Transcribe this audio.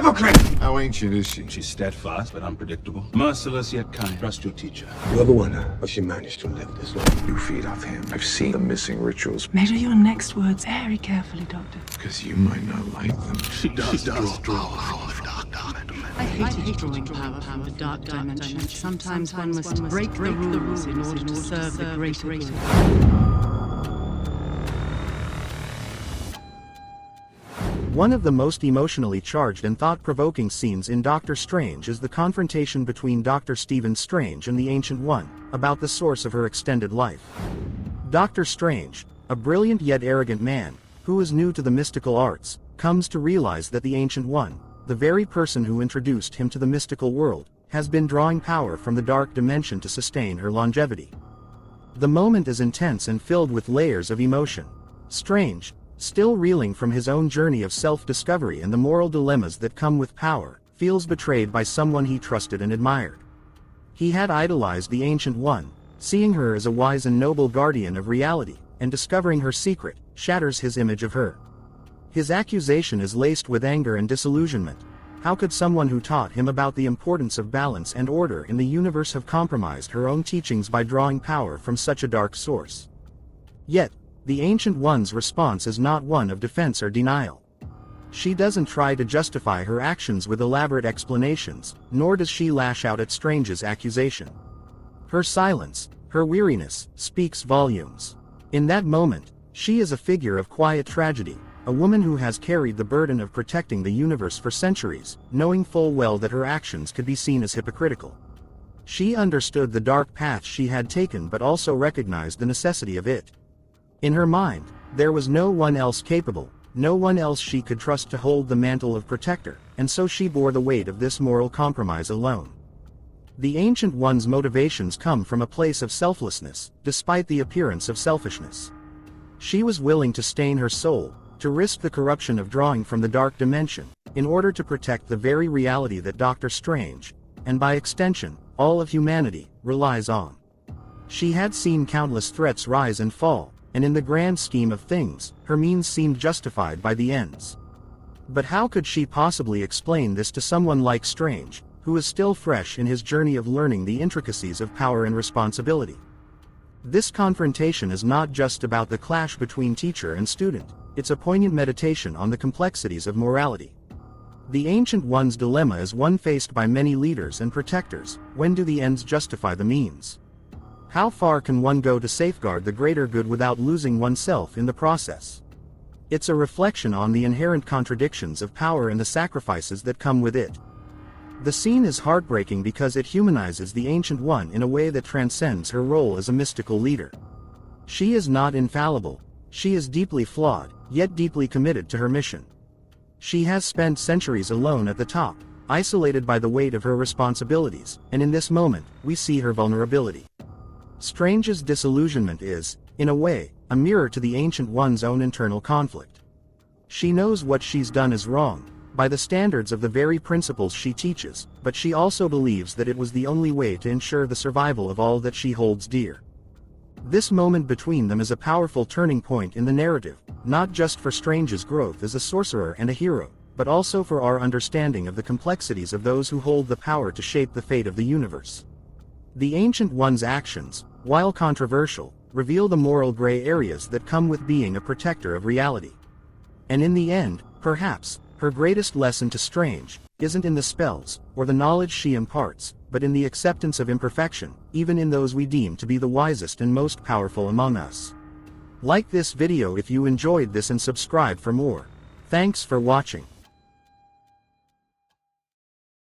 hypocrite! How ancient is she? She's steadfast but unpredictable. Merciless yet kind. Trust your teacher. You're the one, but she managed to live this long. You feed off him. I've seen the missing rituals. Measure your next words very carefully, Doctor. Because you might not like them. She does draw I hated drawing power from the dark dimension. Sometimes one must break the rules in order to serve the greater good. One of the most emotionally charged and thought-provoking scenes in Doctor Strange is the confrontation between Dr. Stephen Strange and the Ancient One, about the source of her extended life. Dr. Strange, a brilliant yet arrogant man, who is new to the mystical arts, comes to realize that the Ancient One, the very person who introduced him to the mystical world, has been drawing power from the dark dimension to sustain her longevity. The moment is intense and filled with layers of emotion. Strange, still reeling from his own journey of self-discovery and the moral dilemmas that come with power, feels betrayed by someone he trusted and admired. He had idolized the Ancient One, seeing her as a wise and noble guardian of reality, and discovering her secret shatters his image of her. His accusation is laced with anger and disillusionment. How could someone who taught him about the importance of balance and order in the universe have compromised her own teachings by drawing power from such a dark source? Yet, the Ancient One's response is not one of defense or denial. She doesn't try to justify her actions with elaborate explanations, nor does she lash out at Strange's accusation. Her silence, her weariness, speaks volumes. In that moment, she is a figure of quiet tragedy, a woman who has carried the burden of protecting the universe for centuries, knowing full well that her actions could be seen as hypocritical. She understood the dark path she had taken but also recognized the necessity of it. In her mind, there was no one else capable, no one else she could trust to hold the mantle of protector, and so she bore the weight of this moral compromise alone. The Ancient One's motivations come from a place of selflessness, despite the appearance of selfishness. She was willing to stain her soul, to risk the corruption of drawing from the dark dimension, in order to protect the very reality that Doctor Strange, and by extension, all of humanity, relies on. She had seen countless threats rise and fall, and in the grand scheme of things, her means seemed justified by the ends. But how could she possibly explain this to someone like Strange, who is still fresh in his journey of learning the intricacies of power and responsibility? This confrontation is not just about the clash between teacher and student, it's a poignant meditation on the complexities of morality. The Ancient One's dilemma is one faced by many leaders and protectors: when do the ends justify the means? How far can one go to safeguard the greater good without losing oneself in the process? It's a reflection on the inherent contradictions of power and the sacrifices that come with it. The scene is heartbreaking because it humanizes the Ancient One in a way that transcends her role as a mystical leader. She is not infallible. She is deeply flawed, yet deeply committed to her mission. She has spent centuries alone at the top, isolated by the weight of her responsibilities, and in this moment, we see her vulnerability. Strange's disillusionment is, in a way, a mirror to the Ancient One's own internal conflict. She knows what she's done is wrong, by the standards of the very principles she teaches, but she also believes that it was the only way to ensure the survival of all that she holds dear. This moment between them is a powerful turning point in the narrative, not just for Strange's growth as a sorcerer and a hero, but also for our understanding of the complexities of those who hold the power to shape the fate of the universe. The Ancient One's actions, while controversial, reveal the moral gray areas that come with being a protector of reality. And in the end, perhaps, her greatest lesson to Strange isn't in the spells, or the knowledge she imparts, but in the acceptance of imperfection, even in those we deem to be the wisest and most powerful among us. Like this video if you enjoyed this and subscribe for more. Thanks for watching.